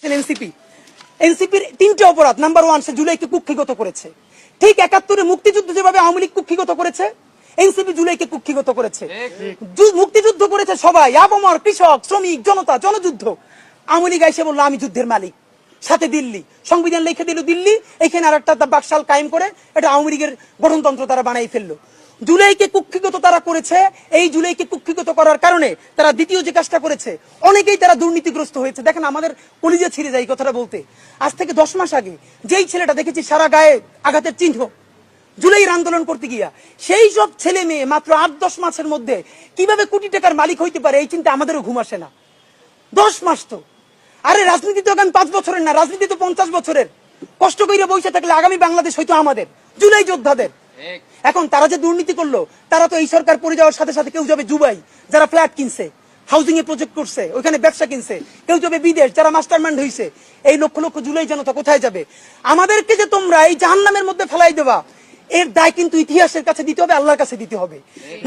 NCP এনসিপির তিনটে অপরাধ। নাম্বার 1, সে জুলাইকে কুক্ষিগত করেছে। ঠিক 71-এ মুক্তিযুদ্ধ যেভাবে আওয়ামী লীগ কুক্ষিগত করেছে, এনসিপি জুলাইকে কুক্ষিগত করেছে। মুক্তিযুদ্ধ করেছে সবাই, আপামর, কৃষক, শ্রমিক, জনতা, জনযুদ্ধ। আওয়ামী লীগ এসে বললো আমি যুদ্ধের মালিক, সাথে দিল্লি সংবিধান লিখে দিল দিল্লি, এখানে আর একটা বাকশাল কায়েম করে এটা আওয়ামী লীগের গঠনতন্ত্র তারা বানাই ফেললো। জুলাইকে কুক্ষিগত তারা করেছে। এই জুলাইকে কুক্ষিগত করার কারণে তারা দ্বিতীয় যে কাজটা করেছে, অনেকেই তারা দুর্নীতিগ্রস্ত হয়েছে। দেখেন আমাদের কলিজা ছিঁড়ে যায় এই কথাটা বলতে। আজ থেকে 10 মাস আগে যেই ছেলেটা দেখেছি সারা গায়ে আঘাতের চিহ্ন জুলাইয়ের আন্দোলন করতে গিয়া, সেই সব ছেলে মেয়ে মাত্র 8-10 মাসের মধ্যে কিভাবে কোটি টাকার মালিক হইতে পারে এই চিন্তা আমাদেরও ঘুম আসে না। 10 মাস তো, আরে রাজনীতি তো এখন 5 বছরের না, রাজনীতি তো 50 বছরের। কষ্ট করে বসে থাকলে আগামী বাংলাদেশ হয়তো আমাদের, জুলাই যোদ্ধাদের। এখন তারা যে দুর্নীতি করলো, তারা তো এই সরকার পড়ে যাওয়ার সাথে সাথে কেউ যাবে দুবাই, যারা ফ্ল্যাট কিনছে, হাউজিং এ প্রজেক্ট করছে, ওখানে ব্যবসা কিনছে, কেউ যাবে বিদেশ, যারা মাস্টারমাইন্ড হইছে। এই লক্ষ লক্ষ জুলাই জনতা কোথায় যাবে? আমাদেরকে যে তোমরা এই জাহান্নামের মধ্যে ফেলাই দেবা, এর দায় কিন্তু ইতিহাসের কাছে দিতে হবে, আল্লাহর কাছে দিতে হবে।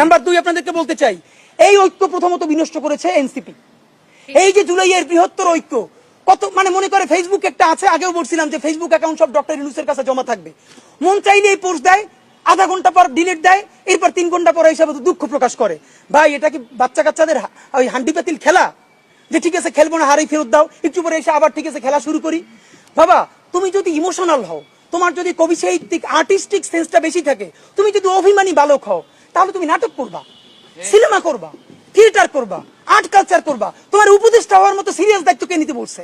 নাম্বার 2, আপনাদেরকে বলতে চাই, এই ঐক্য প্রথমত বিনষ্ট করেছে এনসিপি। এই যে জুলাইয়ের বৃহত্তর ঐক্য, কত মানে মনে করে ফেসবুক একটা আছে, আগেও বলছিলাম যে ফেসবুক অ্যাকাউন্ট সব ডক্টর ইউনূসের কাছে জমা থাকবে। মন চাইলে এই পোস্ট দেয়, আধা ঘন্টা পর ডিলিট দেয়, এরপর 3 ঘন্টা পরে হিসাবে দুঃখ প্রকাশ করে। ভাই এটা কি বাচ্চা কাচ্চাদের ওই হান্ডি পাতিল খেলা, যে ঠিক আছে খেলবো না, হারাই ফেরত দাও, একটু পরে এসে আবার ঠিক আছে খেলা শুরু করি? বাবা তুমি যদি ইমোশনাল হও, তোমার যদি কবি সাহিত্যিক আর্টিস্টিক সেন্সটা বেশি থাকে, তুমি যদি অভিমানী বালক হও, তাহলে তুমি নাটক করবা, সিনেমা করবা, থিয়েটার করবা, আর্ট কালচার করবা। তোমার উপদেষ্টা হওয়ার মতো সিরিয়াস দায়িত্ব কে নিতে বলছে?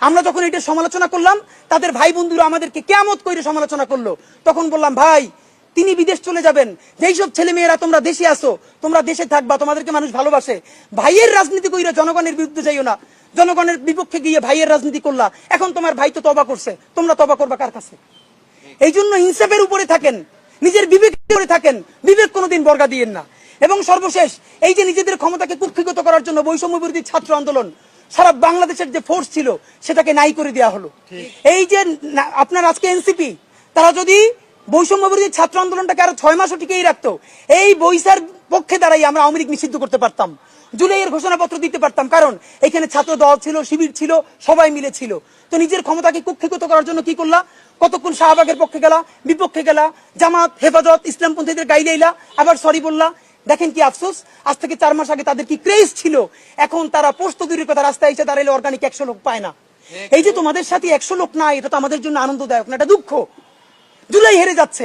আমরা যখন এটা সমালোচনা করলাম, তাদের ভাই বন্ধুরা আমাদেরকে কিয়ামত করে সমালোচনা করলো। তখন বললাম ভাই তিনি বিদেশ চলে যাবেন, যেই সব ছেলে মেয়েরা তোমরা দেশে আসো, তোমরা দেশে থাকবা, তোমাদেরকে মানুষ ভালোবাসে। ভাইয়ের রাজনীতি কইরা জনগণের বিরুদ্ধে যাইও না, জনগণের বিপক্ষে গিয়ে ভাইয়ের রাজনীতি করলা। এখন তোমার ভাই তো তওবা করছে, তোমরা তওবা করবা কার কাছে? এই জন্য ইনসাফের উপরে থাকেন, নিজের বিবেকের উপরে থাকেন, বিবেক কোনোদিন বর্গা দিয়েন না। এবং সর্বশেষ, এই যে নিজেদের ক্ষমতাকে কুক্ষিগত করার জন্য বৈষম্য বিরোধী ছাত্র আন্দোলন, সারা বাংলাদেশের যে ফোর্স ছিল সেটাকে নাই করে দেওয়া হলো। এই যে আপনার আজকে এনসিপি, তারা যদি বৈষম্য বিরোধী ছাত্র আন্দোলনটাকে আরো 6 মাসও টিকেই রাখতো, এই বৈশার পক্ষে দাঁড়াই আমরা আওয়ামী লীগ নিষিদ্ধ করতে পারতাম, জুলাইয়ের ঘোষণাপত্র দিতে পারতাম। কারণ এখানে ছাত্র দল ছিল, শিবির ছিল, সবাই মিলে ছিল। তো নিজের ক্ষমতাকে কুক্ষিগত করার জন্য কি করলা? কতক্ষণ শাহবাগের পক্ষে গেলা, বিপক্ষে গেলা, জামাত, হেফাজত, ইসলামপন্থীদের গাইলাইলা, আবার সরি বললা। দেখেন কি আফসোস, আজ থেকে 4 মাস আগে তাদের কি ক্রেজ ছিল, এখন তারা পোস্ত দূরের কথা রাস্তায় এসে দাঁড়াইলে অর্গানিক 100 লোক পায় না। এই যে তোমাদের সাথে 100 লোক নাই, এটা তো আমাদের জন্য আনন্দদায়ক না, এটা দুঃখ। জুলাই হেরে যাচ্ছে।